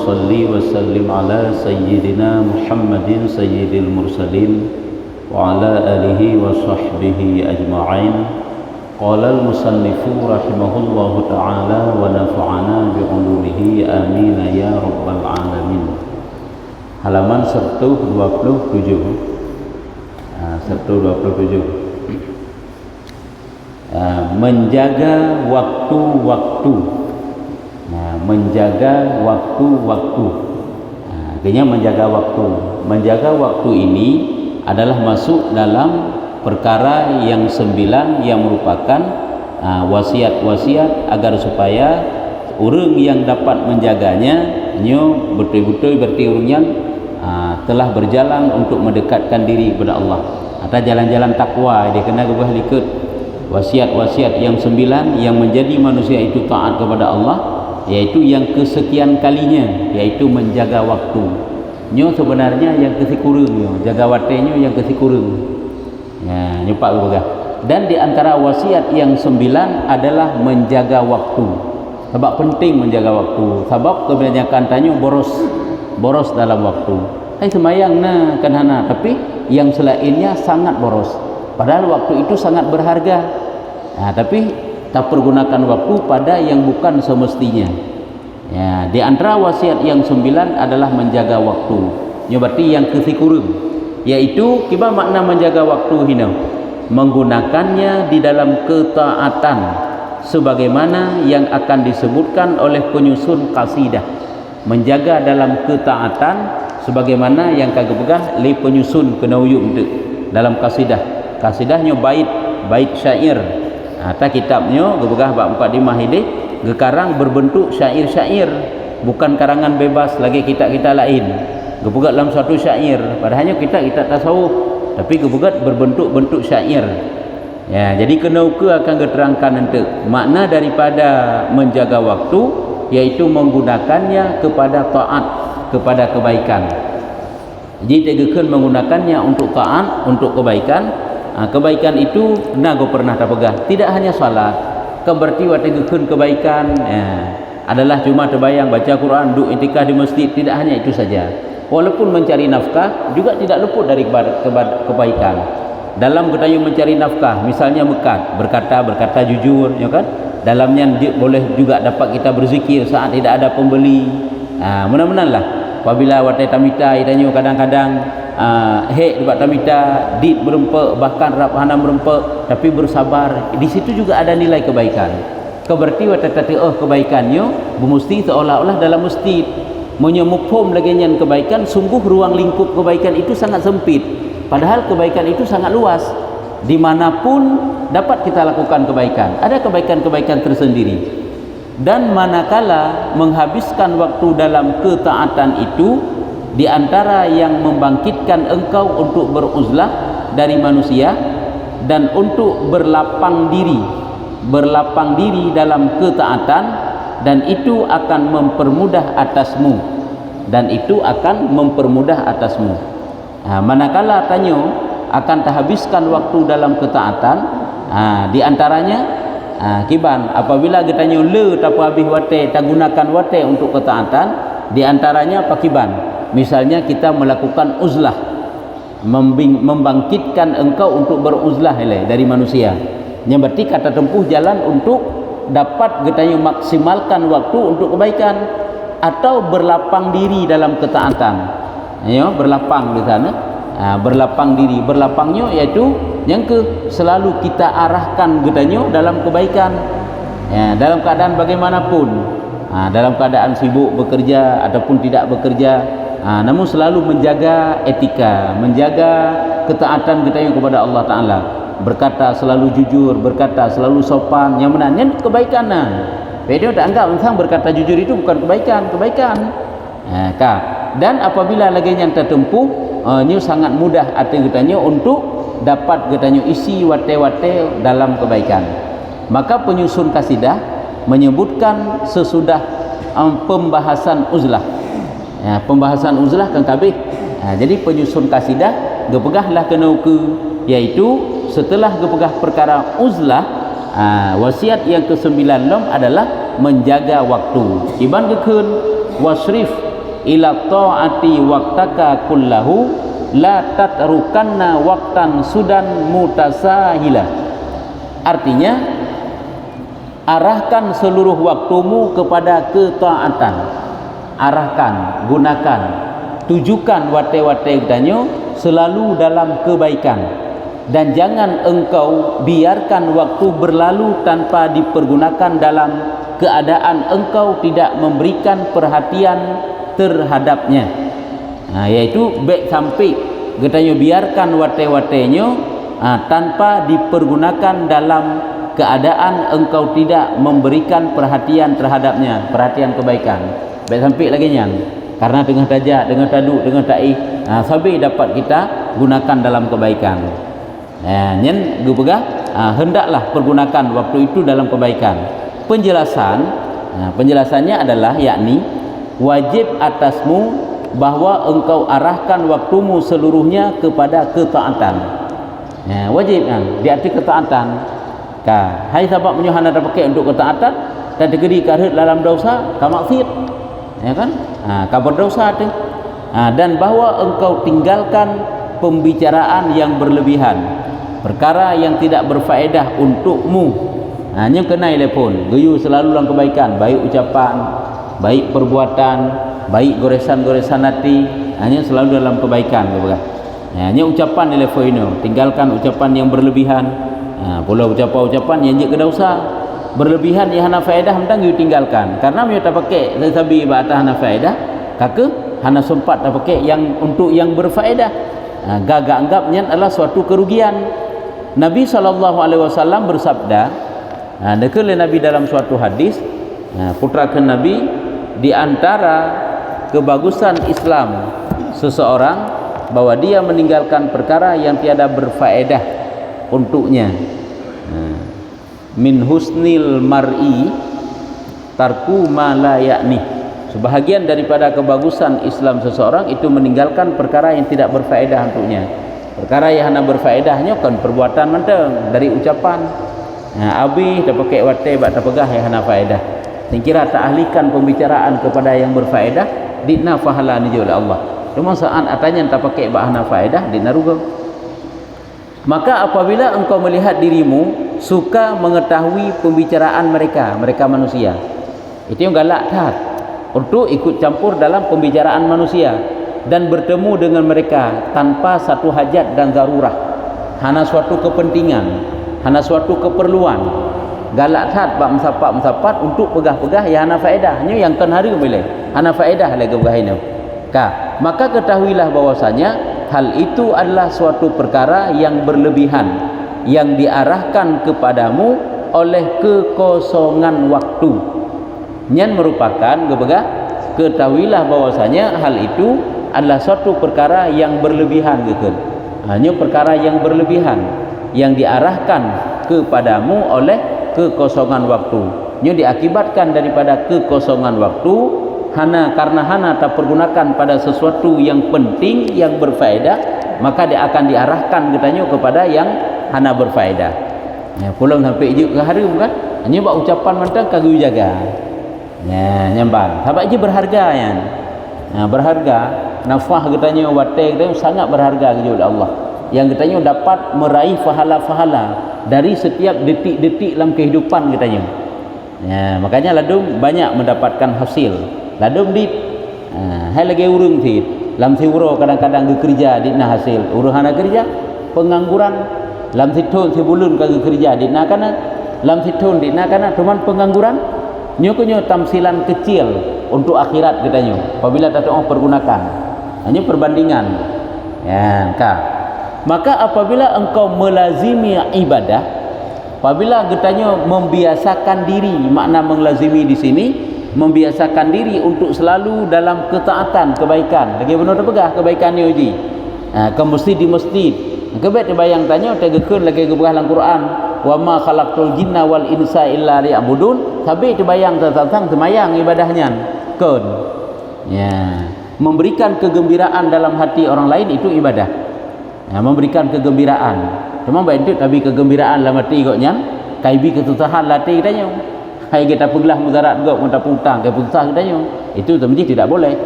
salli wa sallim ala sayyidina Muhammadin sayyidil mursalin wa ala alihi wa sahbihi ajma'in. Qala al-musannifu rahimahullahu ta'ala wa nafa'ana bi'ulumihi amin ya rabbal alamin. Halaman 127. 127. Menjaga waktu-waktu. Menjaga waktu-waktu. Artinya menjaga waktu. Menjaga waktu ini adalah masuk dalam perkara yang 9 yang merupakan wasiat-wasiat agar supaya orang yang dapat menjaganya nyo betul-betul berarti orangnya telah berjalan untuk mendekatkan diri kepada Allah. Atau jalan-jalan takwa dia kena gubah likut wasiat-wasiat yang 9 yang menjadi manusia itu taat kepada Allah, yaitu yang kesekian kalinya, yaitu menjaga waktu. Nyo sebenarnya yang kesikurung nyo, jaga watenya yang kesikurung. Ya, nyepak juga. Dan di antara wasiat yang 9 adalah menjaga waktu. Sebab penting menjaga waktu. Sebab kebanyakan tanya boros dalam waktu. Hai semayang nah kanhana, tapi yang selainnya sangat boros. Padahal waktu itu sangat berharga. Tapi tak pergunakan waktu pada yang bukan semestinya. Ya, di antara wasiat yang 9 adalah menjaga waktu. Ini berarti yang kesikurung, yaitu kiba makna menjaga waktu hina, menggunakannya di dalam ketaatan sebagaimana yang akan disebutkan oleh penyusun qasidah. Menjaga dalam ketaatan sebagaimana yang kagak pegah li penyusun kenauyum dalam qasidah. Qasidahnya bait syair. Atau kitabnya gebegah bab 45 ini gekarang berbentuk syair-syair, bukan karangan bebas lagi kita lain. Gebegat dalam suatu syair, padahalnya kita tasawuf, tapi gebegat berbentuk-bentuk syair. Ya, jadi kenauke akan diterangkan nanti makna daripada menjaga waktu, yaitu menggunakannya kepada taat, kepada kebaikan. Jadi tegekan menggunakannya untuk taat, untuk kebaikan. Kebaikan itu nago pernah tak pegah, tidak hanya salat berarti wategeun kebaikan adalah cuma terbayang baca Quran, duduk i'tikaf di masjid, tidak hanya itu saja. Walaupun mencari nafkah juga tidak luput dari kebaikan. Dalam ketayung mencari nafkah, misalnya berkata jujur, ya kan? Dalamnya boleh juga dapat kita berzikir saat tidak ada pembeli. Mudah-mudahanlah apabila watai tamita itanya kadang-kadang debat tamita dit berempe, bahkan raphanam berempe, tapi bersabar, di situ juga ada nilai kebaikan. Keberti watatati kebaikannya mesti seolah-olah dalam masjid menyemupom lagi yang kebaikan, sungguh ruang lingkup kebaikan itu sangat sempit, padahal kebaikan itu sangat luas. Dimanapun dapat kita lakukan kebaikan, ada kebaikan-kebaikan tersendiri. Dan manakala menghabiskan waktu dalam ketaatan itu, di antara yang membangkitkan engkau untuk beruzlah dari manusia dan untuk berlapang diri dalam ketaatan, dan itu akan mempermudah atasmu. Manakala tanyo akan terhabiskan waktu dalam ketaatan, di antaranya kiban apabila getanyo le tapu habis wate tak gunakan wate untuk ketaatan, di antaranya pakiban. Misalnya kita melakukan uzlah, membangkitkan engkau untuk beruzlah dari manusia. Yang berarti kata tempuh jalan untuk dapat kita maksimalkan waktu untuk kebaikan atau berlapang diri dalam ketaatan. Ya, berlapang di sana. Berlapang diri, berlapangnya yaitu yang selalu kita arahkan gedanyo dalam kebaikan. Ya, dalam keadaan bagaimanapun. Dalam keadaan sibuk bekerja ataupun tidak bekerja, namun selalu menjaga etika, menjaga ketaatan kita kepada Allah Ta'ala, berkata selalu jujur, berkata selalu sopan, yang menanya kebaikan. Beda tak anggap tentang berkata jujur itu bukan kebaikan. Dan apabila lagi yang tertempuh, ini sangat mudah hati kitanya untuk dapat kitanya isi wate-wate dalam kebaikan. Maka penyusun kasidah menyebutkan sesudah pembahasan uzlah. Pembahasan uzlah kan kabeh. Jadi penyusun kasidah gepegahlah kenauke, yaitu setelah gepegah perkara uzlah, wasiat yang ke-9 adalah menjaga waktu. Iban gekeun wasrif ila ta'ati waqtaka kullahu la tatrukanna waqtan sudan mutasahila. Artinya, arahkan seluruh waktumu kepada ketaatan. Arahkan, gunakan, tujukan wate-wate danyo selalu dalam kebaikan, dan jangan engkau biarkan waktu berlalu tanpa dipergunakan dalam keadaan engkau tidak memberikan perhatian terhadapnya. Yaitu baik sampai katanya biarkan wate-watenyo tanpa dipergunakan dalam keadaan engkau tidak memberikan perhatian terhadapnya, perhatian kebaikan. Baik sampai lagi nyan, karena dengan tajak, dengan taduk, dengan ta'i, sampai dapat kita gunakan dalam kebaikan. Nyen gue pegah, hendaklah pergunakan waktu itu dalam kebaikan. Penjelasannya adalah yakni wajib atasmu bahwa engkau arahkan waktumu seluruhnya kepada ketaatan. Wajib kan, di arti ketaatan. Hai sebab menyuhana dah pakai untuk ketaatan dan degeri karut dalam dosa, kamaksir, ya kan? Kabar dosa tu. Dan bahwa engkau tinggalkan pembicaraan yang berlebihan, perkara yang tidak berfaedah untukmu. Hanya kena telepon, geyu selalu dalam kebaikan, baik ucapan, baik perbuatan, baik goresan-goresan hati, hanya selalu dalam kebaikan. Hanya ucapan telepon ini, tinggalkan ucapan yang berlebihan. Pula ucapan-ucapan yang je kedausa berlebihan yang hana faedah mentang you tinggalkan, karena you tak pakai sabi batas hana faedah, kaka hana sempat tak pakai yang untuk yang berfaedah. Gagak anggapnya adalah suatu kerugian. Nabi SAW bersabda, dekala Nabi dalam suatu hadis, putrakan Nabi, di antara kebagusan Islam seseorang bahwa dia meninggalkan perkara yang tiada berfaedah untuknya. Min husnil mar'i tarku ma la ya'ni. Sebahagian daripada kebagusan Islam seseorang itu meninggalkan perkara yang tidak berfaedah untuknya. Perkara yang hanya berfaedahnya kan perbuatan mentang dari ucapan. Abi dah pakai wate bak tak pegah yang hana faedah. Kira tak ahlikan pembicaraan kepada yang berfaedah, dina fahala ni oleh Allah. Cuma saat atanya tak pakai bak hana faedah, dina ruga. Maka apabila engkau melihat dirimu suka mengetahui pembicaraan mereka manusia, itu yang galak tat untuk ikut campur dalam pembicaraan manusia dan bertemu dengan mereka tanpa satu hajat dan zarurah, hana suatu kepentingan, hana suatu keperluan, galak tat bak mensapat untuk pegah-pegah yang hana faedah, hanya yang kan hari boleh hana faedah lagi pegah ini. Maka ketahuilah bahwasanya hal itu adalah suatu perkara yang berlebihan yang diarahkan kepadamu oleh kekosongan waktu. Yang merupakan ketahuilah bahwasanya hal itu adalah suatu perkara yang berlebihan gitu. Hanya perkara yang berlebihan yang diarahkan kepadamu oleh kekosongan waktu. Yang diakibatkan daripada kekosongan waktu karena hana tak pergunakan pada sesuatu yang penting yang berfaedah, maka dia akan diarahkan katanya kepada yang hana berfaedah. Pulang sampai je ke hari bukan hanya buat ucapan mentang kagak jaga. Nyamban sebab je berharga ya. Berharga nafah katanya wate katanya sangat berharga oleh Allah, yang katanya dapat meraih pahala-pahala dari setiap detik-detik dalam kehidupan katanya. Makanya ladum banyak mendapatkan hasil. Ladum dit hai lagi urung dit lam siuro kadang-kadang bekerja dit na hasil uruhana kerja pengangguran lam situn sebulun kagak kerja dit na kana lam situn dit na kana cuman pengangguran nyokonyo tamsilan kecil untuk akhirat katanya apabila tak pergunakan hanya perbandingan maka apabila engkau melazimi ibadah, apabila katanya membiasakan diri, makna melazimi di sini membiasakan diri untuk selalu dalam ketaatan kebaikan. Lagi benar pegah kebaikan ni uji. Ke masjid di masjid. Kebet bayang tanya tegekeun lagi keberah dalam Quran, wa ma khalaqtul jinna wal insa illa liya'budun. Tapi bayang tentang semayang ibadahnya. Keun. Memberikan kegembiraan dalam hati orang lain itu ibadah. Memberikan kegembiraan. Cuma baik itu tapi kegembiraan dalam hati koknya kaibi kesusahan latih tanya. Hai kita peglah mudarat gok minta putang ke pusat katanya. Itu tempat tidak boleh.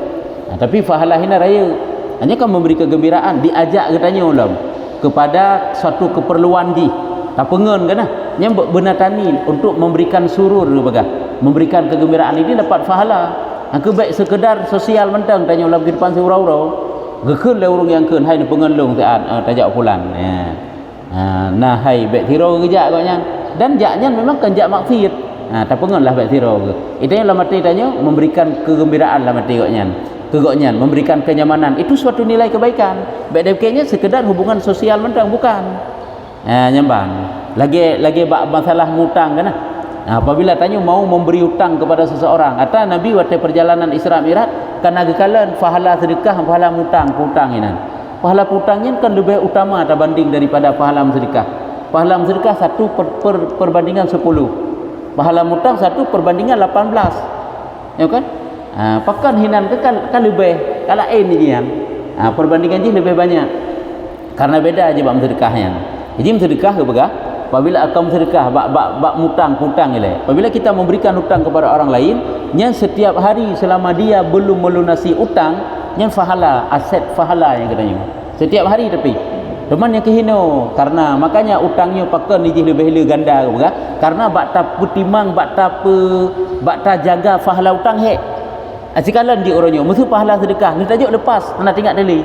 Tapi fahalah hina raya hanya kan memberi kegembiraan, diajak katanya ulam kepada suatu keperluan di tak pengen kan nya benar tani untuk memberikan surur baga, memberikan kegembiraan ini dapat fahala. Angka baik sekedar sosial mentang tanya ulam kehidupan surau-urau gekun le urang yang keun hai pengenlung taat tajak pulan ya. Nah hai baik tiro kejak katnya dan jaknya memang kan jak maksiat. Tak pengen lah baik tiro itu yang lah mati tanya memberikan kegembiraan lah mati katnya kegoknya memberikan kenyamanan itu suatu nilai kebaikan. Baik dekatnya sekedar hubungan sosial mentang bukan. Nyambang. Lagi masalah hutang kan. Apabila tanya mau memberi hutang kepada seseorang, kata Nabi waktu perjalanan Isra Mi'raj kan agakalan pahala sedekah pahala hutang ini. Pahala hutangnya kan lebih utama berbanding daripada pahala sedekah. Pahala sedekah 1 perbandingan 10. Pahala hutang 1 perbandingan 18. Ya kan? Pakan hinan kan lebih kalau ini kan perbandingan je lebih banyak karena beda aja bab sedekahnya. Jadi sedekah ke baga apabila akam sedekah bab hutang ile apabila kita memberikan hutang kepada orang lain yang setiap hari selama dia belum melunasi hutang yang fahala aset fahala yang katanya setiap hari tapi teman yang kehino karena makanya hutangnya pakan ni lebih ganda ke baga karena bak ta putimang bak ta jaga fahala hutang Asikalan di orangnya mesti pahala sedekah ni tajuk lepas nak tinggal deli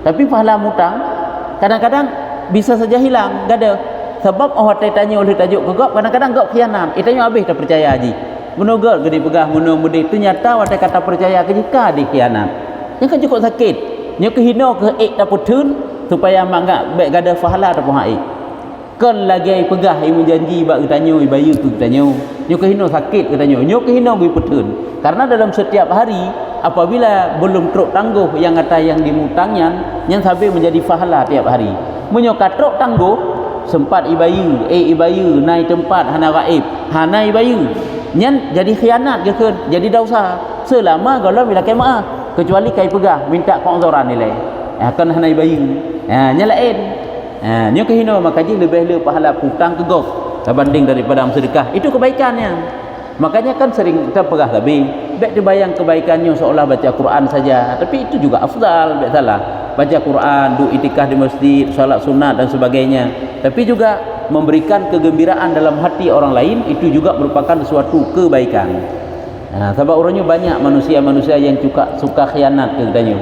tapi pahala hutang kadang-kadang bisa saja hilang gada sebab orang tanya oleh tajuk kegap kadang-kadang gap khianat itanya habis tak percaya haji menogol gede pegah mudi ternyata watai kata percaya ke jika di khianat yang kan cukup sakit nya kehino ke tak putun supaya mak baik gada pahala ataupun haik kan lagi pegah ibu janji bak tanya bayu tu tanya nya kehino sakit katanya nya kehino gi putun karena dalam setiap hari apabila belum truk tangguh yang kata yang dimutangnya yang sampai menjadi pahala tiap hari menyokat truk tangguh sempat ibayu naik tempat hana gaib hana ibayu nyan jadi khianat ke jadi dosa selama kalau bila kemaah kecuali kai pegah minta konzoran nilai akan hana ibayu nyalain nya kehino maka dia lebih pahala hutang kegok berbanding daripada sedekah itu kebaikannya. Makanya kan sering kita pegah tapi baik dibayang kebaikannya seolah baca Quran saja tapi itu juga afdal baik salah baca Quran du itikaf di masjid salat sunat dan sebagainya tapi juga memberikan kegembiraan dalam hati orang lain itu juga merupakan suatu kebaikan. Sebab orangnya banyak manusia-manusia yang suka khianat ke katanya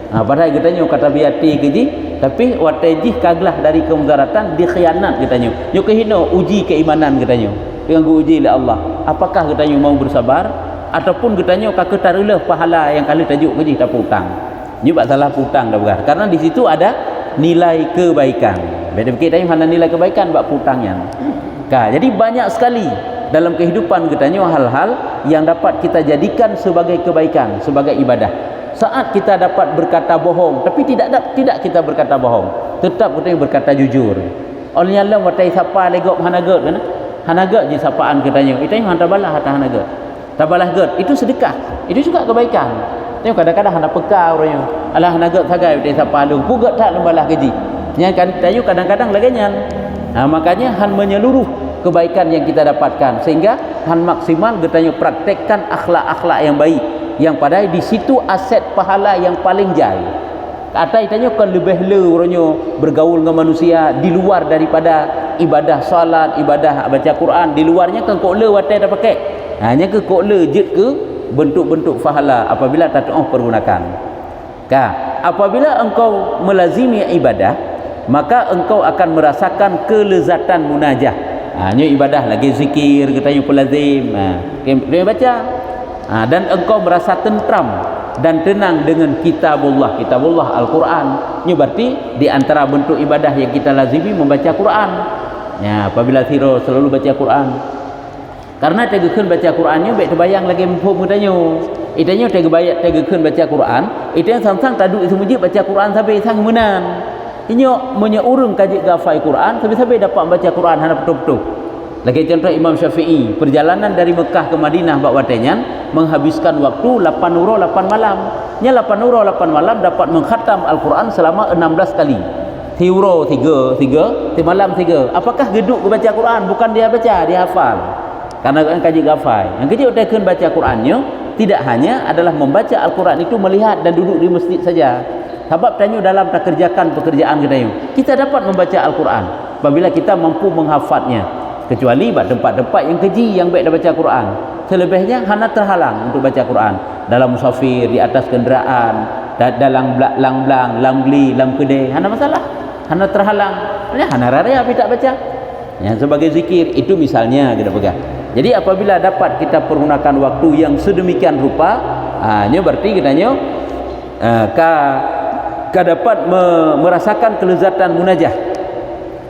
padahal katanya kata biati keji tapi watajih kaglah dari kemudaratan dikhianat katanya yo kehino uji keimanan katanya dengan uji oleh Allah apakah katanya mau bersabar ataupun katanya kakak tarulah pahala yang kali tajuk keji tak hutang ni bak salah hutang dah begar karena di situ ada nilai kebaikan beda fikir tanya mana nilai kebaikan bak hutangnya jadi banyak sekali dalam kehidupan katanya hal-hal yang dapat kita jadikan sebagai kebaikan sebagai ibadah saat kita dapat berkata bohong tapi tidak kita berkata bohong tetap kita berkata jujur oleh Allah watai siapa legok hanagat kan hanagat je sapaan katanya itu yang hantar balah hanagat tabalah gad itu sedekah itu juga kebaikan tengok kadang-kadang hana peka orangnya alah hanagat sagai watai siapa lu pugat tak lembalah gaji yang kan tayu kadang-kadang laganya makanya han menyeluruh kebaikan yang kita dapatkan sehingga han maksimal katanya praktekkan akhlak-akhlak yang baik yang pada di situ aset pahala yang paling jai kata itanya kan lebih orangnya bergaul dengan manusia di luar daripada ibadah salat ibadah baca Quran di luarnya kan kok le watai dah pakai hanya ke kok le je ke bentuk-bentuk pahala apabila tak pergunakan apabila engkau melazimi ibadah maka engkau akan merasakan kelezatan munajah hanya ibadah lagi zikir katanya pelazim dia baca dan engkau merasa tentram dan tenang dengan kitabullah Al-Quran ini berarti di antara bentuk ibadah yang kita lazimi membaca Quran apabila siro selalu baca Quran karena tegekeun baca Qurannya baik terbayang lagi mempum katanya itanya tegekeun baca Quran itu yang samsang taduk semujib baca Quran sampai sang menan inyo menye urang kaji gafai Quran sampai dapat baca Quran hana betul-betul lagi contoh Imam Syafi'i perjalanan dari Mekah ke Madinah bak watenya menghabiskan waktu 8 uro 8 malam nya 8 uro 8 malam dapat mengkhatam Al-Quran selama 16 kali tiuro 3 malam 3 apakah geduk baca Quran bukan dia baca dia hafal karena kan kaji gafai yang kecil udah baca Qurannya tidak hanya adalah membaca Al-Quran itu melihat dan duduk di masjid saja. Sebab tanyo dalam tak kerjakan pekerjaan kita dapat membaca Al-Quran apabila kita mampu menghafadznya, kecuali pada tempat-tempat yang keji yang baik dah baca Quran. Selebihnya hana terhalang untuk baca Quran dalam musafir, di atas kenderaan, dalam lang-lang, lam-gli, lam kedai, hana masalah, hana terhalang, hana raya tapi tak baca. Yang sebagai zikir itu misalnya kita pegang. Jadi apabila dapat kita pergunakan waktu yang sedemikian rupa, ini berarti katanya ka dapat merasakan kelezatan munajah,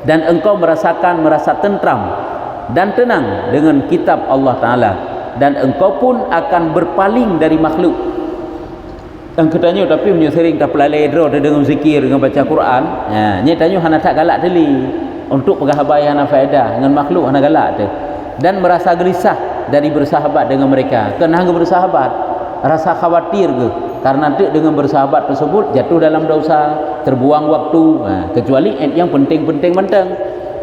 dan engkau merasa tentram dan tenang dengan kitab Allah Ta'ala, dan engkau pun akan berpaling dari makhluk. Dan katanya tapi punya sering tak pelalai draw dengan zikir, dengan baca Quran, ni tanya hana tak galak teli untuk pegahbai hana faedah dengan makhluk, hana galak tu, dan merasa gelisah dari bersahabat dengan mereka. Kenapa bersahabat? Rasa khawatir ke karena nanti dengan bersahabat tersebut jatuh dalam dosa, terbuang waktu, kecuali yang penting-penting menteng,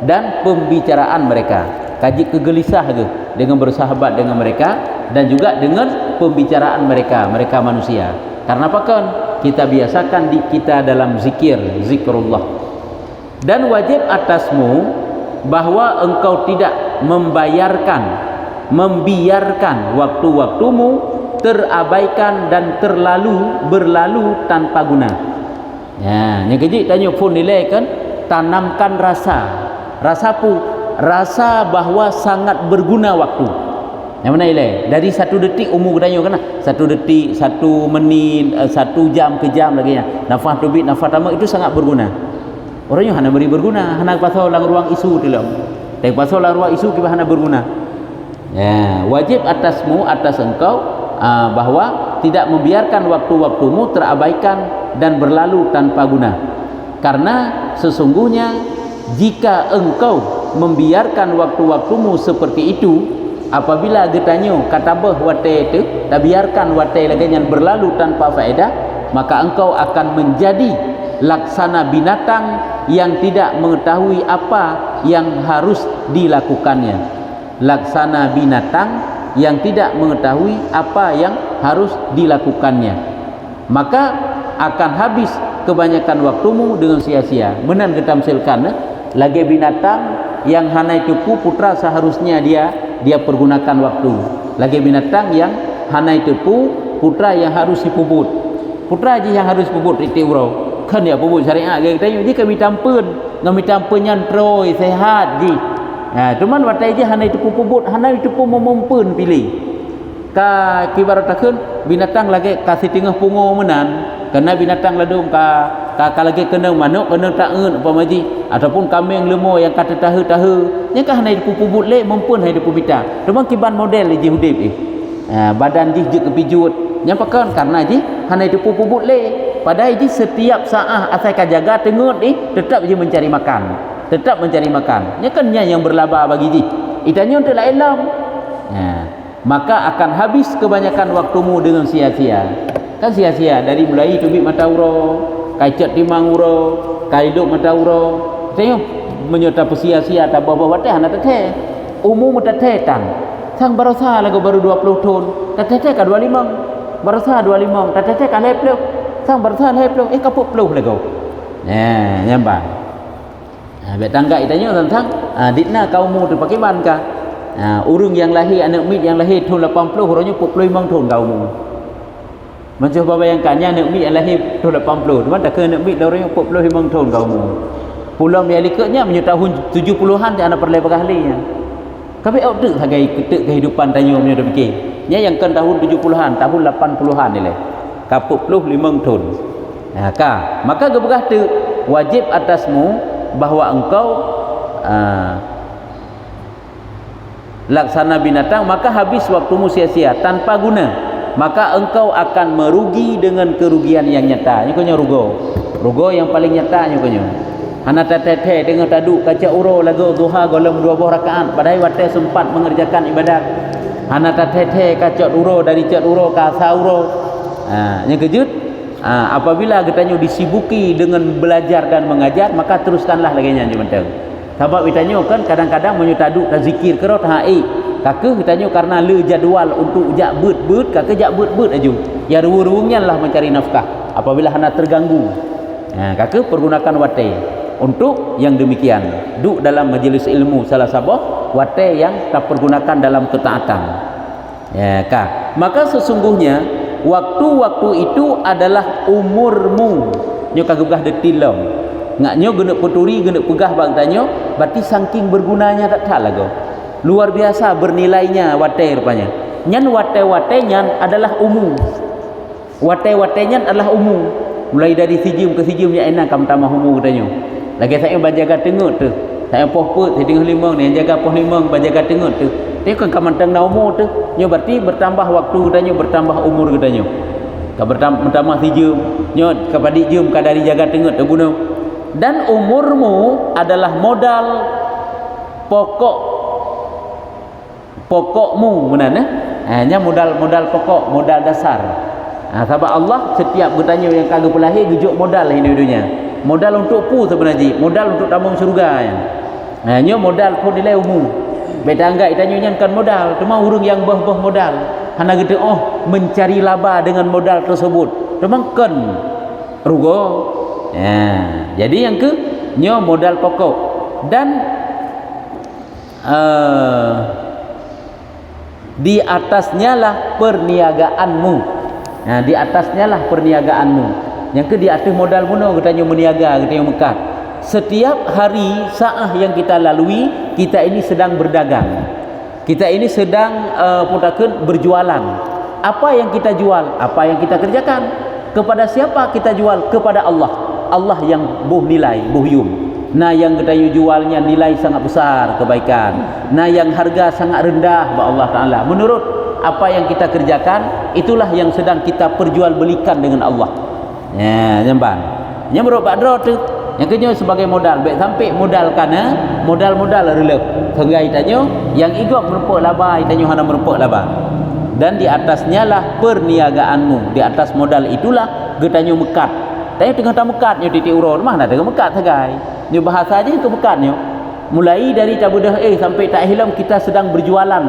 dan pembicaraan mereka, kaji kegelisah ke dengan bersahabat dengan mereka, dan juga dengan pembicaraan mereka manusia. Karena apa kan kita biasakan kita dalam zikrullah. Dan wajib atasmu bahwa engkau tidak membiarkan waktu-waktumu terabaikan dan berlalu tanpa guna. Yang kejik tanya pun nilai kan, tanamkan rasa bahwa sangat berguna waktu. Yang mana nilai? Dari 1 detik umur tanya kan, 1 detik, 1 menit, 1 jam ke jam lagi ya. Nafas tubik, nafas tamak itu sangat berguna. Orangnya hana beri berguna, hana pasal lang ruang isu tu lah. Tapi pasal lang ruang isu kita hana berguna. Wajib atas engkau bahwa tidak membiarkan waktu-waktumu terabaikan dan berlalu tanpa guna. Karena sesungguhnya jika engkau membiarkan waktu-waktumu seperti itu, apabila getanyo katabah wate itu tak biarkan wate lagi yang berlalu tanpa faedah, maka engkau akan menjadi laksana binatang yang tidak mengetahui apa yang harus dilakukannya. Laksana binatang yang tidak mengetahui apa yang harus dilakukannya, maka akan habis kebanyakan waktumu dengan sia-sia. Menan kita misalkan lagi binatang yang hana itu putra seharusnya dia pergunakan waktu. Lagi binatang yang hana itu putra yang harus dipuput. Putra je yang harus puput itu urau. Kan dia puput syariat kita ni kami tampun nyantroi sehat je. Cuman watai je hana itu puput, hana itu pun memempun pilih. Ka kibaratakeun binatang lagi kasih tengah pungo menan, karena binatang ladung ka lagi kena manuk kena tak eun upamaji, ataupun kambing lemur yang kata tahu-tahu, nya ka hana itu puput le mempun hai itu bita. Cuman kiban model je hudip badan je kepijut. Nya pakan karena je hana itu puput le. Padahal je setiap saat asal ka jaga tengut tetap je mencari makan. Nya kan yang berlaba bagi ji. Itanya untuk la ilam. Maka akan habis kebanyakan waktumu dengan sia-sia. Kan sia-sia dari mulai tubik mata uro, kaicat timang uro, kaiduk mata uro. Tengok menyota sia-sia tak bawa teh hana teh. Umum teh tang. Sang barosa lagu baru 20 tahun. Teh ka 25. Barosa 25. Teh ka leplok. Sang barosa leplok kapuk peluh lagu. Nyambang. Bet tangga itanya tentang ditna kaummu tu pakai ban ka. Urang yang lahir anak mit yang lahir tahun 80 orangnya 45 tahun kaummu. Macam bayangkannya anak mit yang lahir tahun 80, cuma tak ke anak mit orangnya 45 tahun kaummu. Pulang dia likatnya menyerta tahun 70-an dia anak perlai bagahlinya. Tapi tu sebagai kehidupan tanya punya dah fikir. Nya yang kan tahun 70-an, tahun 80-an ni leh. Ka 45 tahun. Maka gebegah tu wajib atasmu bahwa engkau laksana binatang, maka habis waktumu sia-sia tanpa guna, maka engkau akan merugi dengan kerugian yang nyata. Nyokonya rugo yang paling nyata nyokonya. Hana teteh dengan taduk kaca uro lagu duha golem 20 rakaat padahal wate sempat mengerjakan ibadat. Hana teteh kaca uro dari cat uro ka sauro. Yang kejut apabila katanya disibuki dengan belajar dan mengajar, maka teruskanlah lagi nyanyi menteng. Sebab itanya kan kadang-kadang menyutaduk tak zikir kerot hai kakak katanya karena le jadual untuk jak bet kakak jak bet aju ya ruang-ruangnya lah mencari nafkah apabila hana terganggu. Kakak pergunakan wate untuk yang demikian, duduk dalam majlis ilmu salah sabah wate yang tak pergunakan dalam ketaatan. Ya kah, maka sesungguhnya waktu-waktu itu adalah umurmu. Nyo kagak begah detilong. Ngaknyo gena peturi gena pegah bang tanyo, berarti saking bergunanya tak lagu. Luar biasa bernilainya wate rupanya. Nyan wate-wate nyan adalah umum. Wate-wate nyan adalah umum. Mulai dari sijim ke sijim ya enak kam tambah umum katanya. Lagi saya bajaga tengok tu. Saya poh put saya tengok limang ni jaga poh limang bajaga tengok tu. Dia kan kamantang na umur tu. Nyo berarti bertambah waktu katanya, bertambah umur katanya. Ka bertambah sijim. Nyo kepada jum ka dari jaga tengok tu guna. Dan umurmu adalah modal pokokmu mana nya modal pokok, modal dasar. Sebab Allah setiap bertanya yang kagak pelahir gejuk modal hidup-hidupnya. Modal untuk pu sebenarnya, modal untuk tambang syurga ya. Nya modal pun nilai umum. Beda anggap itanya nyan kan modal, cuma urang yang bah modal. Hana gitu mencari laba dengan modal tersebut. Cuma kan rugo. Ya, jadi yang ke nyo modal pokok dan di atasnya lah perniagaanmu. Di atasnya lah perniagaanmu. Yang ke di atas modal muno katanya meniaga, katanya mekat. Setiap hari saah yang kita lalui, kita ini sedang berdagang. Kita ini sedang berjualan. Apa yang kita jual, apa yang kita kerjakan, kepada siapa kita jual? Kepada Allah. Allah yang buh nilai, buh yum. Nah yang katanya jualnya nilai sangat besar kebaikan. Nah yang harga sangat rendah ba Allah Taala. Menurut apa yang kita kerjakan, itulah yang sedang kita perjualbelikan dengan Allah. Ya, jamban. Yang berapa dro tu? Yang kedua sebagai modal, baik sampai modal kana, modal relek. Sehingga itanya yang igok merupuk laba, itanya hana merupuk laba. Dan di atasnya lah perniagaanmu. Di atas modal itulah getanya mekat. Tapi tengah tak mekatnya titik urut mana tengah mekat sagai. Ni bahasa aja ke mekatnya. Mulai dari tabudah sampai tak hilang kita sedang berjualan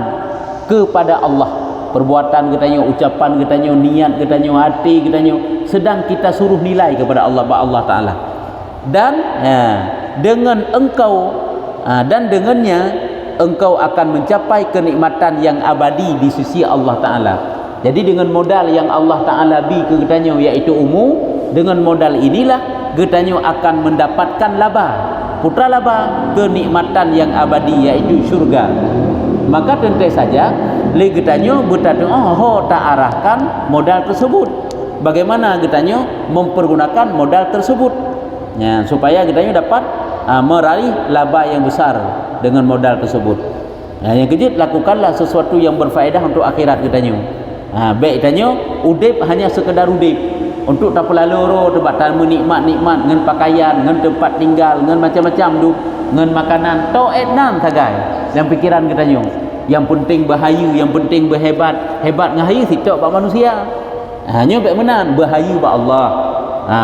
kepada Allah. Perbuatan katanya, ucapan katanya, niat katanya, hati katanya, sedang kita suruh nilai kepada Allah Taala. Dan dengan engkau dan dengannya engkau akan mencapai kenikmatan yang abadi di sisi Allah Taala. Jadi dengan modal yang Allah Taala beri ke katanya iaitu umum, dengan modal inilah katanya akan mendapatkan laba, putra laba, kenikmatan yang abadi iaitu syurga. Maka tentu saja getanya bertanya tak arahkan modal tersebut. Bagaimana getanya mempergunakan modal tersebut ya, supaya getanya dapat meraih laba yang besar dengan modal tersebut. Yang kejut lakukanlah sesuatu yang berfaedah untuk akhirat getanya. Baik getanya udip hanya sekedar udip untuk tak pelaloro tempat menikmat-nikmat dengan pakaian, dengan tempat tinggal, dengan macam-macam duk, dengan makanan to etnan sagai. Yang pikiran katanya yang penting bahayu, yang penting berhebat. Hebat ngahayu sitok bak manusia. Hanya baik menan bahayu bak Allah.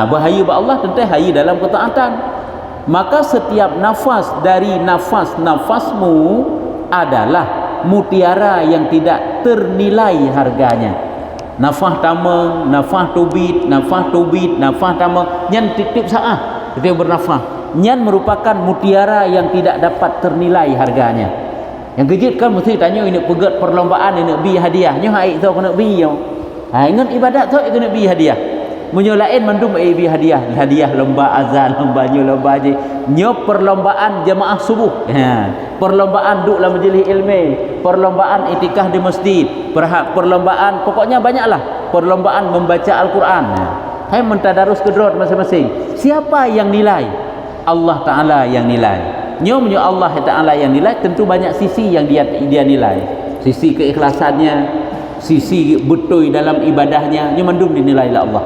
Bahayu bak Allah tentu hayu dalam ketaatan. Maka setiap nafas dari nafas-nafasmu adalah mutiara yang tidak ternilai harganya. Nafas tamang, nafas tubit, nafas tamang nyan titip saah kita bernafas. Nyan merupakan mutiara yang tidak dapat ternilai harganya. Yang kejut kan mesti tanya ini pegat perlombaan ini bi hadiah. Nyo haik tu kena bi yo. Ingat ibadat tu kena bi hadiah. Munyo lain mandum bi hadiah. Hadiah lomba azan, lomba nyo lomba je. Nyo perlombaan jemaah subuh. Perlombaan duk dalam majlis ilmu, perlombaan itikaf di masjid, perlombaan pokoknya banyaklah. Perlombaan membaca Al-Quran. Hai mentadarus kedrot masing-masing. Siapa yang nilai? Allah Taala yang nilai. Nyo Allah Taala yang nilai, tentu banyak sisi yang dia nilai. Sisi keikhlasannya, sisi betul dalam ibadahnya, nyo mandum dinilai oleh Allah.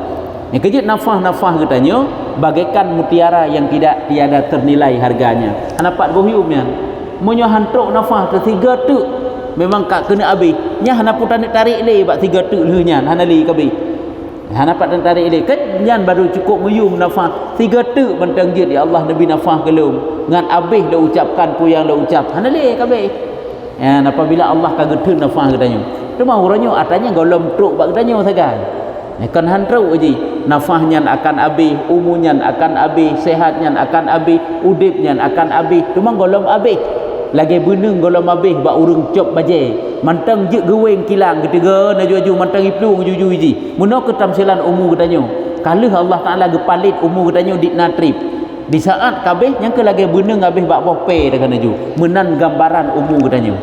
Yang kejut nafas-nafas katanya bagaikan mutiara yang tiada ternilai harganya. Hanapat bohiumnya. Munyo hantuk nafas tertiga tu memang kak kena habis. Nya hana putan tarik le bak tiga tu leunya, hana li kabe. Hanapat tarik le kan nyan baru cukup muyum nafas. Tiga tu bentang je ya Allah Nabi nafas kelum. Ngan habis dah ucapkan pu yang dah ucap. Hana le kabe. apabila Allah kagutun nafah katanya cuma urangnya atanya golom truk bak katanya sagai kan hantrau je nafahnya akan habis, umurnya akan habis, sehatnya akan habis, udipnya akan habis, cuma golom habis lagi beneng golom habis bak urang cop baje mantang je geweng kilang ketiga naju-aju mantang iplu ngejuju ji muno ketamsilan umur katanya kalau Allah Taala gepalit umur katanya dikna trip di saat kabeh yang ke lagi beneng habis bak bope dah naju menan gambaran umur katanya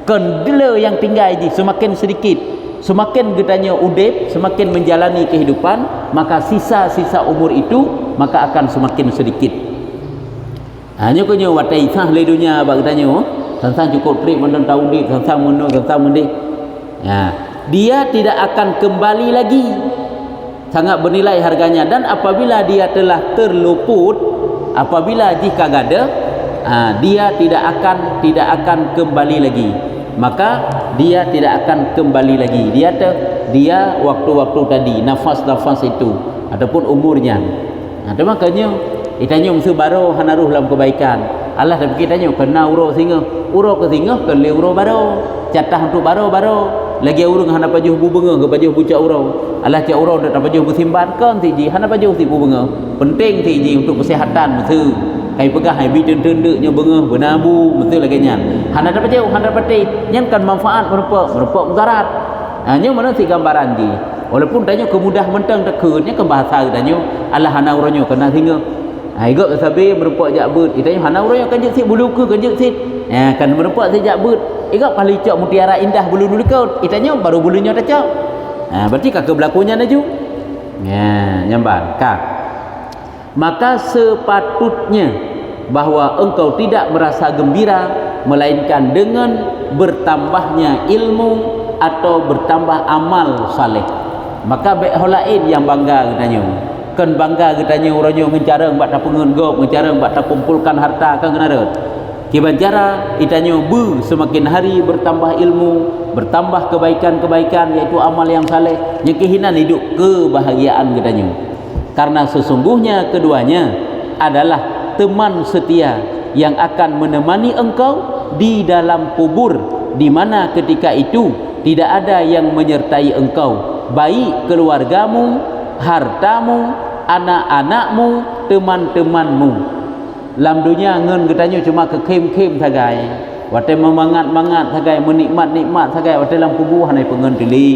kendela yang tinggal ji semakin sedikit semakin katanya udip semakin menjalani kehidupan maka sisa-sisa umur itu maka akan semakin sedikit. Hanya kau nyawa watai sah le dunia bak katanya sang cukup trip menang tahun dik sang mendik dia tidak akan kembali lagi sangat bernilai harganya dan apabila dia telah terluput apabila jika gada dia tidak akan kembali lagi maka dia tidak akan kembali lagi dia waktu-waktu tadi nafas-nafas itu ataupun umurnya makanya itanya musuh baru hanaruh dalam kebaikan Allah dah fikir tanya kena uro ke singa kena uro baru catah untuk baru lagi urang hana pajuh bunga ke pajuh pucak uro Allah cak uro dak pajuh bersimban kan tiji hana pajuh ti bunga penting tiji untuk kesihatan musuh kai pegah hai bi tendeknya bunga bernabu betul lagi nya hana dak pajuh hana pati yang kan manfaat merupa mudarat hanya mana si gambaran di walaupun tanya kemudah mentang tekenya ke bahasa tanya Allah hana uronyo kena singa igak sabi merupak jakbut itanya hana uronyo kan jek si bulu ke kan jek si kan merupak si jakbut igak pali cok mutiara indah bulu nulikau itanya baru bulunya dah cok berarti kakak berlakunya naju nyamban kak maka sepatutnya bahwa engkau tidak merasa gembira melainkan dengan bertambahnya ilmu atau bertambah amal saleh maka baik lain yang bangga katanya kan bangga katanya orangnya mencarang buat tak pengenggop mencarang buat tak kumpulkan harta kan kenara kibanjara itanya semakin hari bertambah ilmu bertambah kebaikan-kebaikan iaitu amal yang saleh yang kehinan hidup kebahagiaan katanya karena sesungguhnya keduanya adalah teman setia yang akan menemani engkau di dalam kubur di mana ketika itu tidak ada yang menyertai engkau baik keluargamu hartamu anak-anakmu teman-temanmu dalam dunia ngen katanya cuma kekem-kem sagai watai memangat-mangat sagai menikmat-nikmat sagai watai dalam kubur hanai pengen tili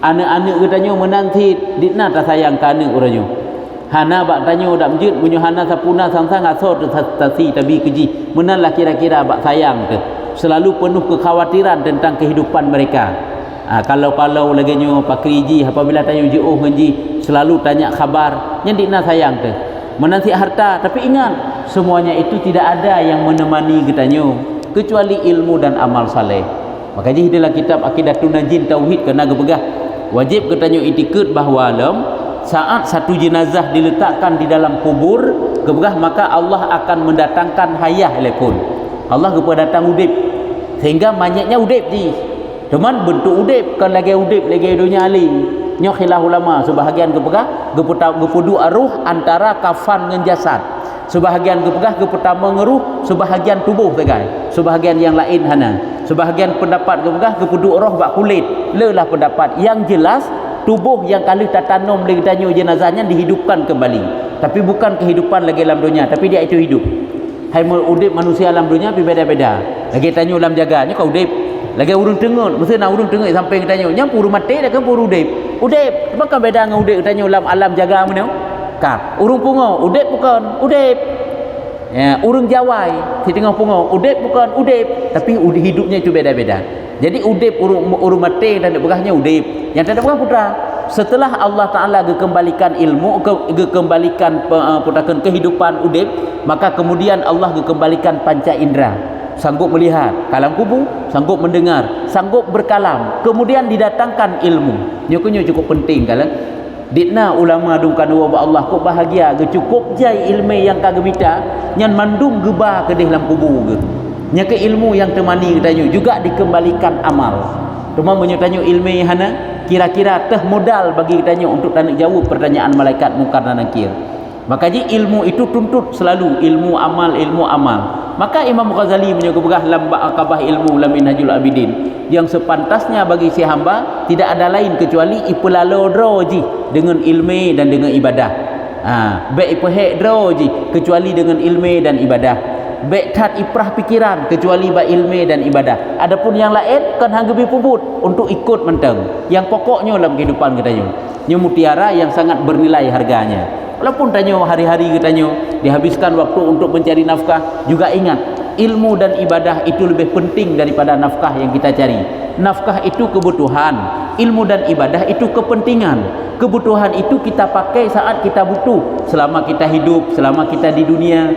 anak-anak katanya menanti ditna tak sayang kana urangnya hana bak tanya dak menjut bunyo hana sapuna sang-sang asor tasi tabi keji menalah kira-kira bak sayang ke selalu penuh kekhawatiran tentang kehidupan mereka kalau lagi nyo pakriji apabila tanya jauh ngaji selalu tanya khabar yang dikna sayang ke menanti harta tapi ingat semuanya itu tidak ada yang menemani katanya kecuali ilmu dan amal saleh makanya dalam kitab Aqidatun Najin Tauhid kena gepegah wajib katanya itikad bahawa saat satu jenazah diletakkan di dalam kubur gepegah maka Allah akan mendatangkan hayah lepun Allah gepa datang udip sehingga banyaknya udip ji cuman bentuk udip kan lagi udip lagi dunia ali nyo khilaf ulama sebahagian gepegah gepudu aruh antara kafan dengan jasad sebahagian gepegah geputama ngeruh sebahagian tubuh tegai sebahagian yang lain hana sebahagian pendapat gepegah gepudu roh bak kulit lelah pendapat yang jelas tubuh yang kali tertanam lagi tanya jenazahnya dihidupkan kembali tapi bukan kehidupan lagi dalam dunia tapi dia itu hidup hai udip manusia dalam dunia tapi beda-beda lagi tanya dalam jaganya kau udip lagi urung tengok mesti nak urung tengok sampai tanya nyam puru mati dah kan puru udip apakah beda dengan udip tanya dalam alam jaga mana kak urung pungo udip bukan udip urung jawai di tengah pungo udip bukan udip tapi hidupnya itu beda-beda jadi udip urung mati dan begahnya udip yang tak ada putra setelah Allah Ta'ala kembalikan ilmu kembalikan putakan kehidupan udip maka kemudian Allah kembalikan panca indera sanggup melihat kalam kubur sanggup mendengar sanggup berkalam kemudian didatangkan ilmu nyokunyo cukup penting kalau ditna ulama dungkan wa Allah kok bahagia ge cukup jai ilmu yang kagemita nyan mandung geba ke dalam kubur ge nya ke ilmu yang temani katanya juga dikembalikan amal cuma menyatanya ilmu hana kira-kira teh modal bagi katanya untuk tanya jawab pertanyaan malaikat mungkar dan nakir Maka ilmu itu tuntut selalu ilmu amal, ilmu amal. Maka Imam Ghazali menyebutkan lamba akabah ilmu la minhajul abidin, yang sepantasnya bagi si hamba tidak ada lain kecuali ipelalodroji dengan ilmu dan dengan ibadah. Baik ipehedroji kecuali dengan ilmu dan ibadah. Baik tat iprah pikiran kecuali ba ilmu dan ibadah. Adapun yang lain kan hanggebi puput untuk ikut menteng. Yang pokoknya dalam kehidupan katanya, nya mutiara yang sangat bernilai harganya. Walaupun tanya hari-hari katanya dihabiskan waktu untuk mencari nafkah, juga ingat ilmu dan ibadah itu lebih penting daripada nafkah yang kita cari. Nafkah itu kebutuhan, ilmu dan ibadah itu kepentingan. Kebutuhan itu kita pakai saat kita butuh, selama kita hidup, selama kita di dunia,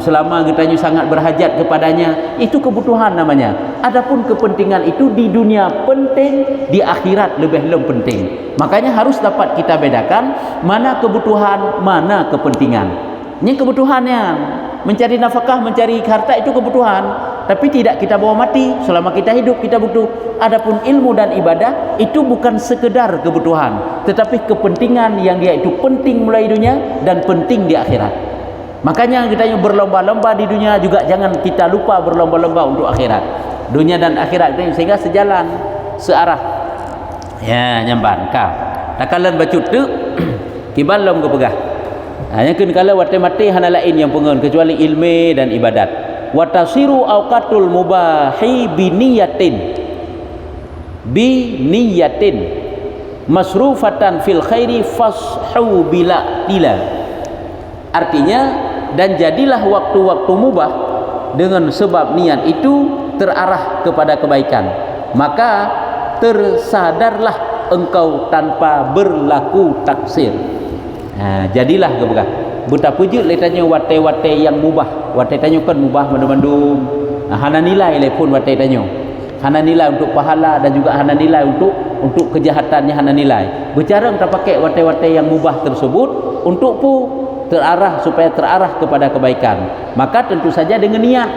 selama kita sangat berhajat kepadanya, itu kebutuhan namanya. Adapun kepentingan itu di dunia penting, di akhirat lebih penting. Makanya harus dapat kita bedakan mana kebutuhan, mana kepentingan. Ini kebutuhannya. Mencari nafkah, mencari harta itu kebutuhan, tapi tidak kita bawa mati. Selama kita hidup kita butuh. Adapun ilmu dan ibadah itu bukan sekedar kebutuhan, tetapi kepentingan yang dia itu penting mulai dunia dan penting di akhirat. Makanya kita berlomba-lomba di dunia, juga jangan kita lupa berlomba-lomba untuk akhirat. Dunia dan akhirat ini sehingga sejalan, searah. Ya, nyamban kau. Takalan bacut tu kiban lom ke pegah. Yang kena kala mati hana lain yang pengen kecuali ilmu dan ibadat. Wa tasiru awqatul mubahi biniyatin masrufatan fil khairi fashu bila tila. Artinya, dan jadilah waktu-waktu mubah dengan sebab niat itu terarah kepada kebaikan, maka tersadarlah engkau tanpa berlaku taksir. Jadilah kebuka betapa je letanya wate-wate yang mubah. Wate tanya kan mubah mandum-mandum. Hana nilai le pun wate tanya. Hana nilai untuk pahala dan juga hana nilai untuk kejahatannya, hana nilai. Bercara kita pakai wate-wate yang mubah tersebut untuk terarah, supaya terarah kepada kebaikan. Maka tentu saja dengan niat.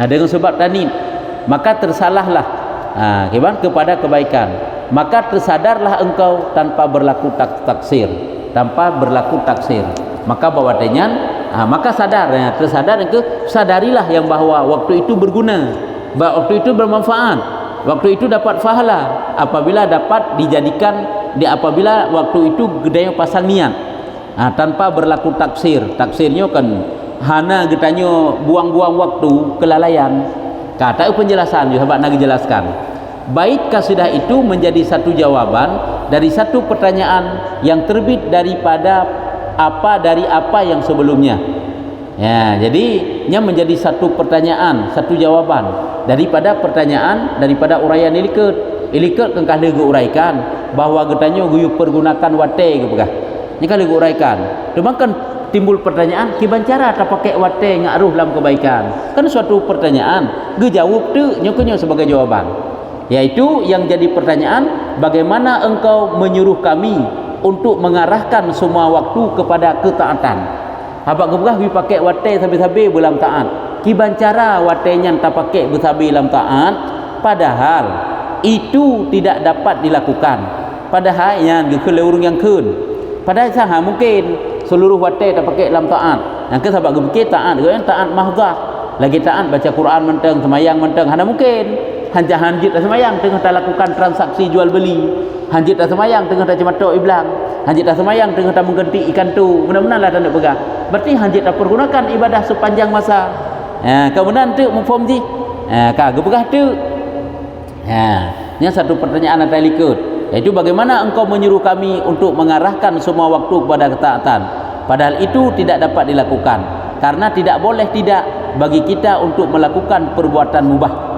Dengan sebab tani, maka tersalahlah kepada kebaikan. Maka tersadarlah engkau tanpa berlaku taksir. Tanpa berlaku taksir, maka bawatnya maka sadar, tersadar ke sadarilah yang bahawa waktu itu berguna, waktu itu bermanfaat, waktu itu dapat pahala apabila dapat dijadikan apabila waktu itu gedanya pasang niat, tanpa berlaku taksir. Taksirnya kan hana getanya buang-buang waktu, kelalaian. Kata penjelasan juga nak dijelaskan. Baik kasidah itu menjadi satu jawaban dari satu pertanyaan yang terbit daripada dari apa yang sebelumnya. Ya, jadinya menjadi satu pertanyaan, satu jawaban daripada pertanyaan, daripada uraian iliket. Iliket kan kala uraikan bahawa getanya guyu pergunakan wate ke pegah. Ni kala uraikan. Cuma kan timbul pertanyaan, kiban cara tak pakai wate ngaruh dalam kebaikan. Kan suatu pertanyaan, ge jawab tu nyokonyo sebagai jawaban. Yaitu yang jadi pertanyaan, bagaimana engkau menyuruh kami untuk mengarahkan semua waktu kepada ketaatan. Habak gebah we pakai wate sabi-sabi belam taat. Kiban cara watenya tak pakai bersabi dalam taat, padahal itu tidak dapat dilakukan. Padahal yang kelurung yang kun. Padahal sah mungkin seluruh wate tak pakai dalam taat. Yang ke sahabat gebah taat, taat mahdzah. Lagi taat baca Quran menteng, semayang menteng, hana mungkin. Hanjit tak semayang tengah tak lakukan transaksi jual beli. Hanjit tak semayang tengah tak cematok iblang. Hanjit tak semayang tengah tak mengganti ikan tu. Benar-benar lah tak nak pegang. Berarti hanjit tak pergunakan ibadah sepanjang masa. Kemudian tu mufhum ji. Kau gepegah tu. Ini satu pertanyaan yang tak ikut. Iaitu bagaimana engkau menyuruh kami untuk mengarahkan semua waktu kepada ketaatan. Padahal itu tidak dapat dilakukan. Karena tidak boleh tidak bagi kita untuk melakukan perbuatan mubah.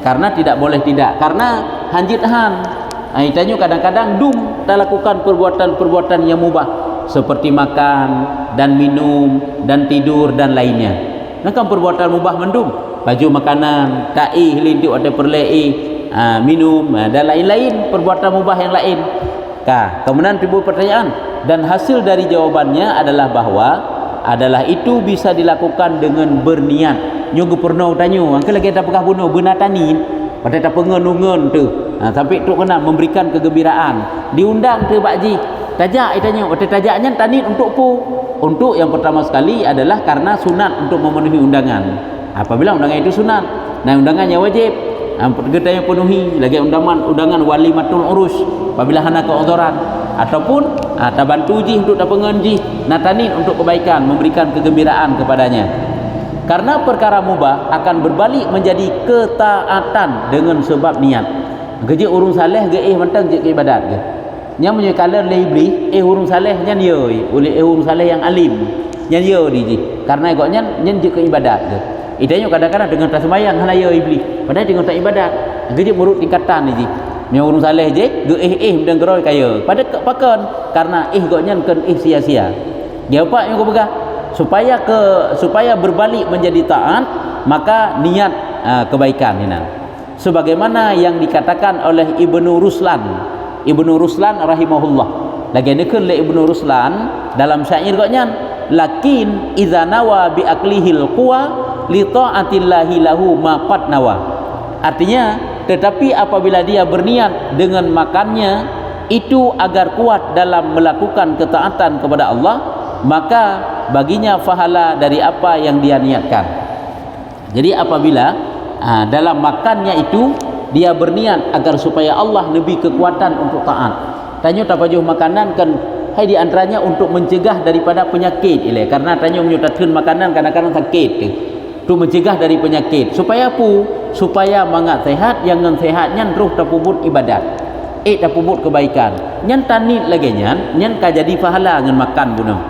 Karena tidak boleh tidak, karena hanjit han. Itanya kadang-kadang tak lakukan perbuatan-perbuatan yang mubah seperti makan dan minum dan tidur dan lainnya. Kan perbuatan mubah mendum, baju makanan, ta'i lintik ada perlei, minum dan lain-lain perbuatan mubah yang lain. Kemudian timbul pertanyaan, dan hasil dari jawabannya adalah bahawa itu bisa dilakukan dengan berniat. Nyogu pernah tanya, angka lagi tak pernah bunuh benatanin, pada tak pengen tu. Sampai tu kena memberikan kegembiraan. Diundang tu Pak Ji, tajak itanya, otak tajaknya tanit untuk pu. Untuk yang pertama sekali adalah karena sunat untuk memenuhi undangan. Apabila undangan itu sunat, nah undangannya wajib, kita yang penuhi. Lagi undangan walimatul urus apabila hana keudhuran, ataupun tabantuji untuk pengenji, nah tanit untuk kebaikan, memberikan kegembiraan kepadanya. Karena perkara mubah akan berbalik menjadi ketaatan dengan sebab niat. Kerja urung saleh ke mentang je ibadat ke. Nya punya kala lebih urung saleh nya dia oleh urung saleh yang alim. Nya dia di. Karena agaknya nya je ke ibadat ke. Idanya kadang-kadang dengan tak sembahyang hana ya iblis. Padahal dengan tak ibadat. Kerja urut tingkatan ni. Nya urung saleh je ge mendang geroi kaya. Pada pakan karena agaknya kan sia-sia. Dia apa yang kau pegang? Supaya berbalik menjadi taat, maka niat kebaikan ini. Sebagaimana yang dikatakan oleh Ibnu Ruslan rahimahullah. Lagi nekun le Ibnu Ruslan dalam syair gaknya, lakin idza nawa bi aklihil quwa li taatillahi lahu ma qad nawa. Artinya, tetapi apabila dia berniat dengan makannya itu agar kuat dalam melakukan ketaatan kepada Allah, maka baginya pahala dari apa yang dia niatkan. Jadi apabila dalam makannya itu dia berniat agar supaya Allah lebih kekuatan untuk taat. Tanya tak pajuh makanan kan hai di antaranya untuk mencegah daripada penyakit ile. Karena tanya menyutatkan makanan kadang-kadang sakit tu mencegah dari penyakit. Supaya apa? Supaya mangat sehat, yang ngan sehatnya roh tapubut ibadat. Tapubut kebaikan. Nyan tanit lagi nyan ka jadi pahala ngan makan bunuh.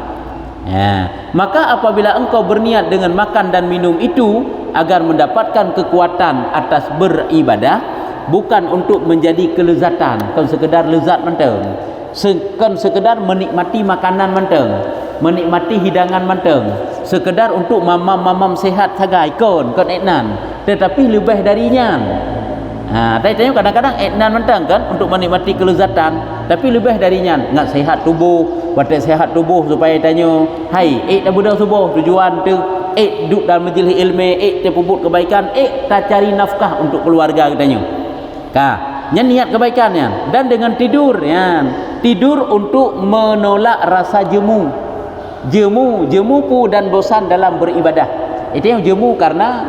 Ya, maka apabila engkau berniat dengan makan dan minum itu agar mendapatkan kekuatan atas beribadah, bukan untuk menjadi kelezatan, kan sekedar lezat menteng, kan sekedar menikmati makanan menteng, menikmati hidangan menteng, sekedar untuk mamam sehat sagai kan etnan, tetapi lebih darinya. Tanya kadang-kadang etnan menteng kan untuk menikmati kelezatan, tapi lebih darinya nggak sehat tubuh, badan sehat tubuh supaya tanya, hai dah budang subuh tujuan tu duduk dalam majlis ilmu, terpubut kebaikan, tak cari nafkah untuk keluarga katanya. Niat kebaikannya. Dan dengan tidur tidur untuk menolak rasa jemu pu dan bosan dalam beribadah. Itu yang jemu karena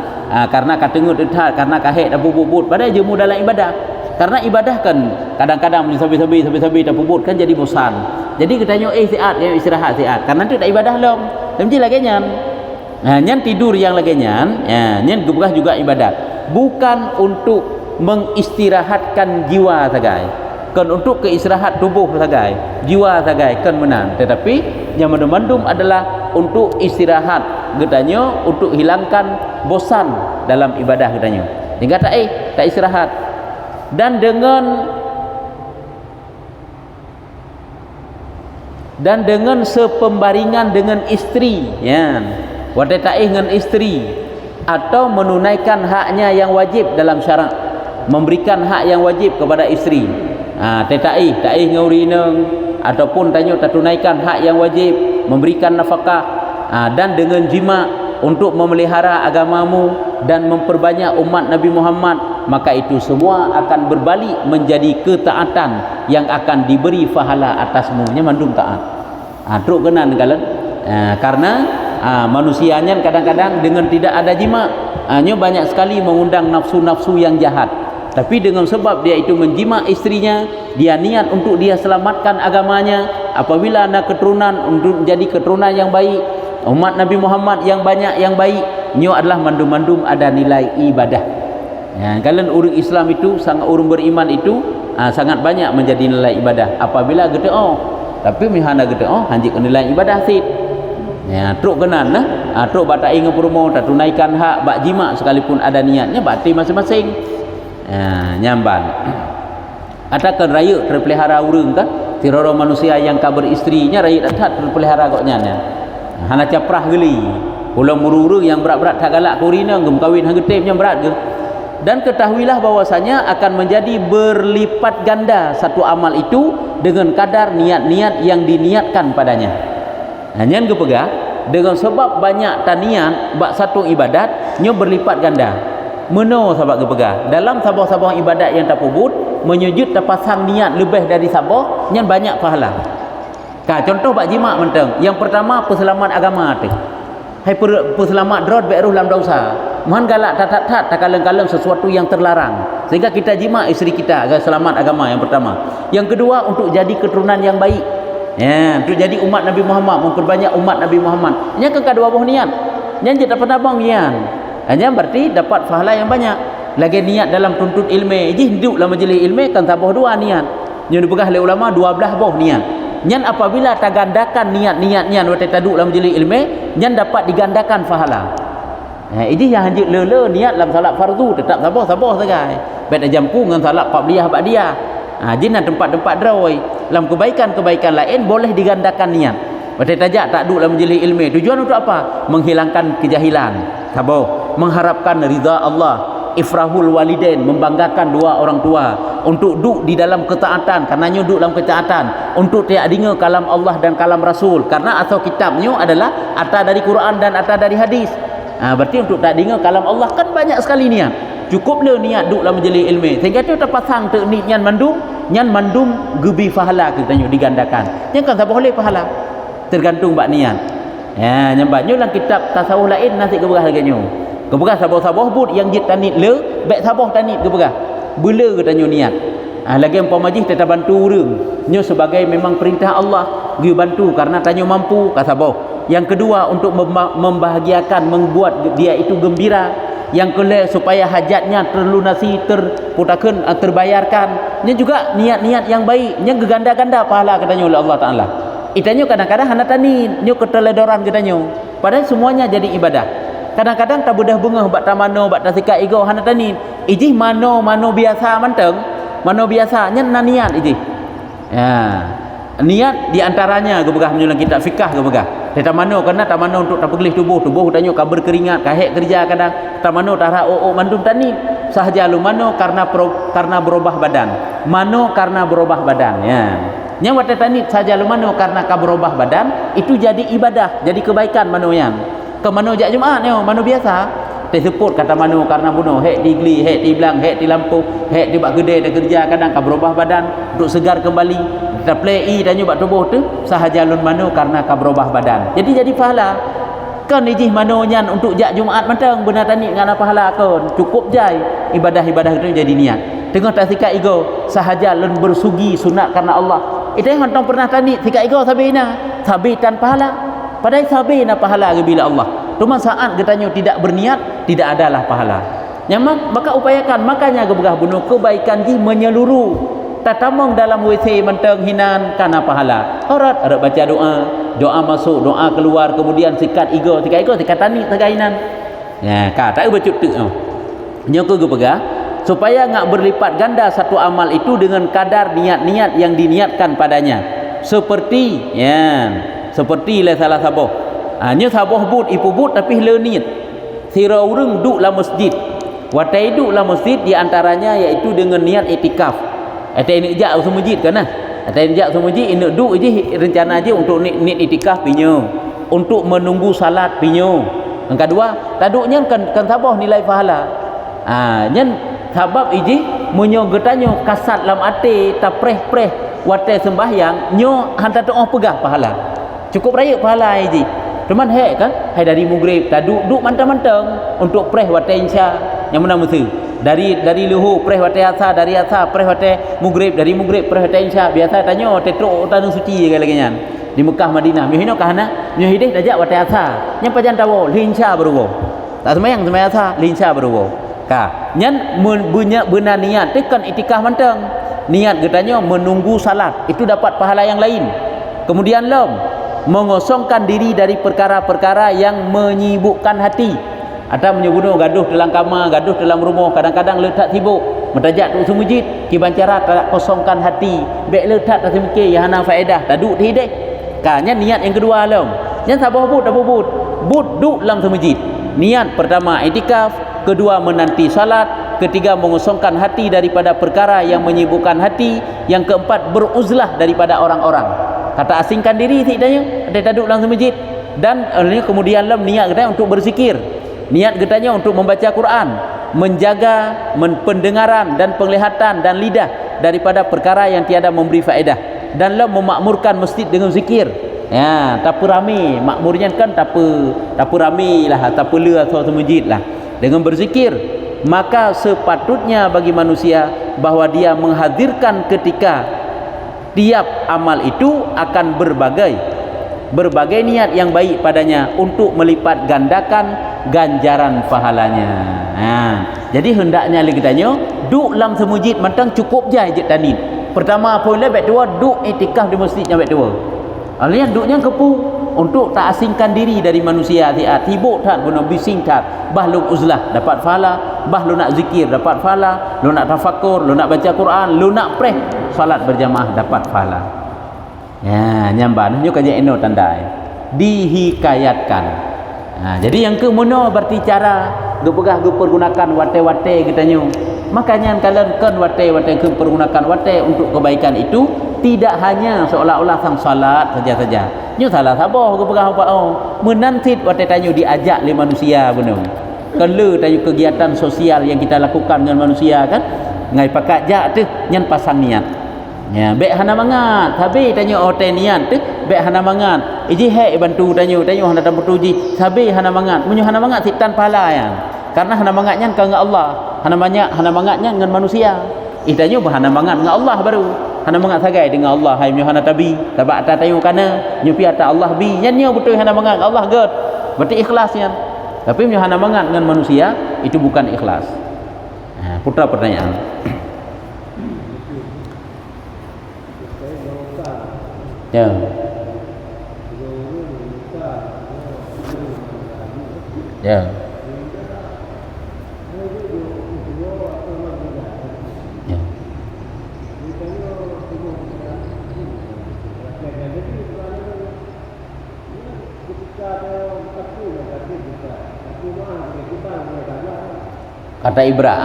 katengut ethat, karena kahek dah pubut padahal jemu dalam ibadah. Karena ibadah kan kadang-kadang sabi-sabi dah pubut kan jadi bosan. Jadi katanya istirahat siat. Karena tu tak ibadah lom. Temji lagi nyan tidur yang lagi nyan gebah juga ibadat. Bukan untuk mengistirahatkan jiwa sagai, kan untuk keistirahat tubuh sagai, jiwa sagai kan menang. Tetapi yang mandum adalah untuk istirahat katanya, untuk hilangkan bosan dalam ibadah katanya. Dia kata tak istirahat. Dan dengan sepembaringan dengan isteri wadah taih dengan isteri, atau menunaikan haknya yang wajib dalam syarak, memberikan hak yang wajib kepada isteri. Taih ngaurineng, ataupun tanya tunaikan hak yang wajib, memberikan nafkah, dan dengan jima untuk memelihara agamamu dan memperbanyak umat Nabi Muhammad, maka itu semua akan berbalik menjadi ketaatan yang akan diberi pahala atasmu. Nya mandum taat. Truk kenan kalian. Karena manusianya kadang-kadang dengan tidak ada jima, banyak sekali mengundang nafsu-nafsu yang jahat. Tapi dengan sebab dia itu menjima istrinya, dia niat untuk dia selamatkan agamanya. Apabila ada keturunan untuk menjadi keturunan yang baik, umat Nabi Muhammad yang banyak yang baik, nyo adalah mandum-mandum ada nilai ibadah. Kalian orang Islam itu sangat, orang beriman itu sangat banyak menjadi nilai ibadah. Apabila gede tapi mihana gede hanjik nilai ibadah sit. Truk kenan truk batai ngepurmo tak tunaikan hak bak jima sekalipun ada niatnya bakti masing-masing. Nyamban. Atakan raya terpelihara urang kan? Tiroro manusia yang kabar istrinya raya dathat terpelihara koknya. Hana caprah geli. Pulang mururung yang berat-berat tak galak kurina gem kawin hang getem yang berat ke. Dan ketahuilah bahwasanya akan menjadi berlipat ganda satu amal itu dengan kadar niat-niat yang diniatkan padanya. Hanya gepegah dengan sebab banyak tanian bak satu ibadat nyo berlipat ganda. Meno sahabat gepegah dalam sabah-sabah ibadat yang tak pubut menyujud terpasang niat lebih dari sabah nyan banyak pahala. Contoh bak jima menteng. Yang pertama peselamat agama tu. Hai peselamat drod beruh lam dosa. Mohon galak tat kaleng-kaleng sesuatu yang terlarang. Sehingga kita jima isteri kita agar selamat agama yang pertama. Yang kedua untuk jadi keturunan yang baik. Ya, untuk jadi umat Nabi Muhammad, memperbanyak umat Nabi Muhammad. Nya ke kedua buah niat. Nya kita pernah bang niat. Hanya berarti dapat pahala yang banyak. Lagi niat dalam tuntut ilmu. Iji hidup dalam majlis ilmu kan tambah dua niat. Yang dipegah oleh ulama 12 buah niat. Nyan apabila tagandakan niat-niatnya waktu taduk dalam majlis ilmu, nyan dapat digandakan pahala. Ini yang hanjit lele niat dalam salat fardu tetap sabar saja. Baik jampu dengan salat qabliyah ba'diyah. Jinan tempat-tempat droi. Dalam kebaikan-kebaikan lain boleh digandakan niat. Waktu tajak tak duduk dalam majlis ilmu. Tujuan untuk apa? Menghilangkan kejahilan. Sabar. Mengharapkan ridha Allah. Ifrahul walidain, membanggakan dua orang tua, untuk duduk di dalam ketaatan, karenanya duduk dalam ketaatan, untuk tidak dengar kalam Allah dan kalam Rasul, karena asal kitabnya adalah atas dari Quran dan atas dari hadis. Berarti untuk tak dengar kalam Allah kan banyak sekali niat. Cukuplah niat duduk dalam majlis ilmu. Sehingga tu terpasang teknik nyan mandum gebi pahala kita tanya digandakan. Yang kan tak boleh pahala. Tergantung bak niat. Ya, nyambaknya dalam kitab tasawuf lain nasi keberah laganya. Keberah sabah-sabah but yang jit tanit le, baik sabah tanit keberah. Bela katanya niat. Lagi empau majlis tetap bantu orang. Nyo sebagai memang perintah Allah, dia bantu karena tanya mampu ka sabah. Yang kedua untuk membahagiakan, membuat dia itu gembira. Yang kedua supaya hajatnya terlunasi, terbayarkan. Ini juga niat-niat yang baik. Ini geganda-ganda pahala katanya oleh Allah Taala. Itanya kadang-kadang hana tani, nyo keteledoran katanya. Padahal semuanya jadi ibadah. Kadang-kadang tak budah bunga bak tamano bak tasika ego hana tani. Iji mano biasa manteng. Mano biasa nya niat iji. Ya. Niat di antaranya gebegah menjulang kitab fikah gebegah. Tamano karena tamano untuk tapeglis tubuh tanya kabar keringat kahek kerja kadang tamano tara mandum tani sahaja lu mano karena berubah badan. Mano karena berubah badan ya. Nya wate tani sahaja lu mano karena berubah badan itu jadi ibadah, jadi kebaikan mano yang. Ke mano jak Jumaat ni mano biasa. Tersebut kata mano karena bunuh hek di gli, hek di belang, hek di lampu, hek di bak gede dah kerja kadang berubah badan untuk segar kembali. Kita play tanya bak tubuh tu sahaja lun mano karena berubah badan. Jadi pahala. Kan ijih mano nyan untuk jak Jumaat mantang benar tani ngana pahala kon. Cukup jai ibadah-ibadah itu jadi niat. Tengok tak sikat ego sahaja lun bersugi sunat karena Allah. Itu yang hantong pernah tani sikat ego sabina, sabitan pahala. Padahal sabina pahala bila Allah. Cuma saat katanya tidak berniat, tidak adalah pahala. Yang maka upayakan, makanya gebegah bunuh kebaikan ji menyeluruh. Tatamong dalam WC menteng hinan kana pahala. Orat ada baca doa masuk, doa keluar, kemudian sikat ego, sikat tani tegainan. Ya, tak bercut tu. Nyoko gebegah supaya ngak berlipat ganda satu amal itu dengan kadar niat-niat yang diniatkan padanya. Seperti le salah sabah. Nya sabah but ipu but tapi le niat. Sira urang duk la masjid. Watai duk la masjid di antaranya iaitu dengan niat iktikaf. Atai ni jak usum masjid kan nah. Atai jak usum masjid ini duk je rencana je untuk niat iktikaf pinyo. Untuk menunggu salat pinyo. Yang kedua, taduknya kan sabah nilai pahala. Nyen sebab iji menyo getanyo kasat lam ate ta preh-preh watai sembahyang nyo hantar doa pegah pahala. Cukup raya pahala iji. Cuman kan hai dari maghrib tak duk mantang-mantang untuk preh watai insya yang mana mesti dari luhur preh watai asar, dari asar preh watai maghrib, dari maghrib preh watai insya. Biasa tanya tetruk tanah suci lagi nyan di Mekah Madinah mihino kahana nyo hidih dajak watai asar nyam pajan tawo linsya beruwo tak semayang asar linsya beruwo nyan benar niat tekan itikaf mantang niat getanya menunggu salat itu dapat pahala yang lain. Kemudian mengosongkan diri dari perkara-perkara yang menyibukkan hati. Ada menyebut gaduh dalam kamar, gaduh dalam rumah, kadang-kadang letak sibuk. Mentajak tu semujid, kibancara tak kosongkan hati. Baik letak tak semikir yang hana faedah, tak duk hidih. Kanya niat yang kedua yang sabah but duk dalam semujid. Niat pertama itikaf, kedua menanti salat, ketiga mengosongkan hati daripada perkara yang menyibukkan hati, yang keempat beruzlah daripada orang-orang. Kata asingkan diri tidaknya ada duduk dalam masjid dan kemudian niat kita untuk berzikir, niat katanya untuk membaca Quran, menjaga pendengaran dan penglihatan dan lidah daripada perkara yang tiada memberi faedah. dan la memakmurkan masjid dengan zikir. Ya, tak rame makmurnya kan tak rame lah, tak le atau masjid lah dengan berzikir. Maka sepatutnya bagi manusia bahwa dia menghadirkan ketika tiap amal itu akan berbagai niat yang baik padanya untuk melipat gandakan ganjaran pahalanya. Jadi hendaknya lagi tanya duk dalam semujid mentang cukup je je tanit. Pertama apa boleh baik tua duk itikaf di masjid yang baik tua. Alian duknya kepu untuk tak asingkan diri dari manusia, tibuk tak guna bising tak, bah lu uzlah dapat pahala, bah lu nak zikir dapat pahala, lu nak tafakur, lu nak baca Quran, lu nak preh salat berjamaah dapat pahala. Ya, nyamban nyo kaje eno tandai dihikayatkan. Jadi yang ke mono berarti cara gepegah pergunakan wate-wate kita nyo. Makanya kalian kan wate-wate ke pergunakan wate untuk kebaikan itu tidak hanya seolah-olah sang salat saja-saja. Nyo salah sabar gepegah apa menantit wate tanyo diajak oleh manusia benar. Kalau tanyo kegiatan sosial yang kita lakukan dengan manusia kan ngai pakat jak tu nyan pasang niat. Ya, baik hana mangat. Habis tanya hotel niat tu, baik hana mangat. Iji hek bantu tanya hana tak betul ji. Habis hana mangat. Munyo hana mangat sitan pahala ya. Karena hana mangatnya ke Allah. Hana mangatnya dengan manusia. Tanya hana mangat dengan Allah baru. Hana mangat sagai dengan Allah. Hai munyo hana tabi. Tabak ta tanya kana nyupi ata Allah bi. Nyanyo betul hana mangat Allah god. Berarti ikhlasnya. Tapi munyo hana mangat dengan manusia itu bukan ikhlas. Putra pertanyaan. Ya. Ya. Ya. Kata ibra,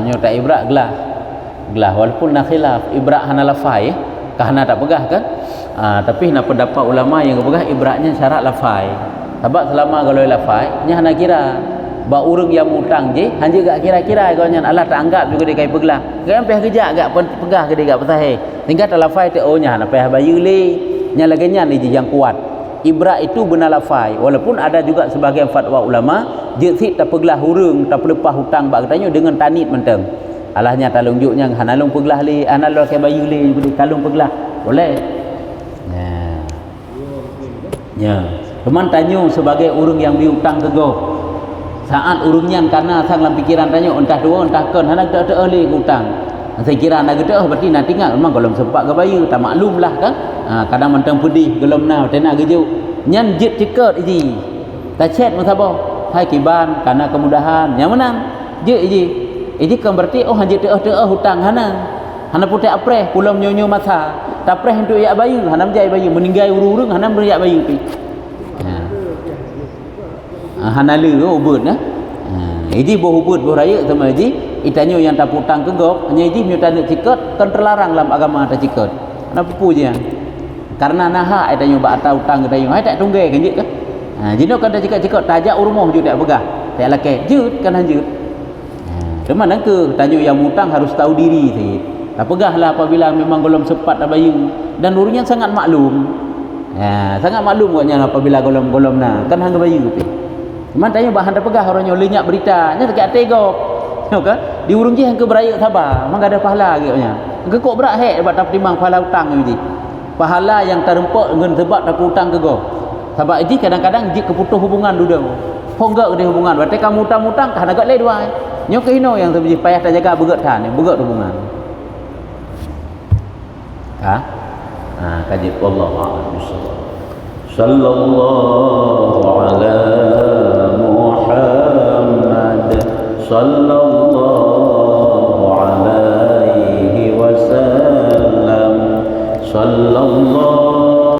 nyota ibra gelah walaupun nak khilaf ibra hana lafai kahana tak pegah kan. Tapi nak pendapat ulama yang pegah ibratnya syarat lafai. Sebab selama kalau lafai nya hana kira ba urang yang mutang je hanya gak kira-kira kau nya Allah tak anggap juga dia kai peglah. Kan peh kerja gak pegah ke dia gak petahe. Tinggal tak lafai tu oh nya hana peh bayu le. Nya laganya ni yang kuat. Ibrat itu benar lafai walaupun ada juga sebahagian fatwa ulama je sit tak peglah urang tak pelepah hutang bak katanya dengan tanit menteng. Alahnya talung juknya hanalung peglah le analor kai bayu le boleh kalung peglah. Boleh. Ya, teman tanya sebagai urang yang biutang tegoh. Saat urungnya karena sang dalam pikiran tanya entah dua entah kan hana tak oleh hutang. Saya kira nak gede berarti nak tinggal memang kalau sempat ke bayu tak maklum lah kan. Kadang mentang pedih gelom nau tena gejuk. Nyan jit tiket iji. Tak chat musabah. Hai kiban karena kemudahan. Yang menang je iji. Iji kan berarti oh hanjit hutang hana. Hana putih apreh pulau nyonyo masa. Tak preh untuk yak bayu, hanam jai bayu meninggal urung-urung hanam yak bayu pi. Hanalu ubud nah. Iji boh ubud boh raya sama iji, itanyo yang tak putang kegok, hanya iji nyutan ciket kan terlarang dalam agama ada ciket. Ana pupu je. Karena naha itanyo ba atau utang itanyo, hai tak tunggai kan jit ke? Jino kan ada ciket tajak urmoh ju tak pegah. Tak lake jut kan hanjut. Cuma nang ke tanyo yang mutang harus tahu diri sih. Tak pegahlah apabila memang belum sempat dah bayu dan urungnya sangat maklum. Sangat maklum katnya apabila golom-golom nah kan hang bayu pi. Cuman tanya bahan dah pegah orangnya lenyap berita nya tak tegok. Kan? Di urung je hang ke beraya sabar, memang ada pahala katnya. Ke kok berat hek dapat tak timbang pahala hutang ni. Pahala yang terempok dengan sebab tak hutang ke go. Sebab ini kadang-kadang jik keputus hubungan duduk. Honggak ke hubungan, berarti kamu hutang-hutang kan agak le dua. Nyo ke hino yang sebiji payah tak jaga beget tan, beget hubungan. Kaji wallahu a'lam. Sallallahu ala Muhammad sallallahu alaihi wasallam sallallahu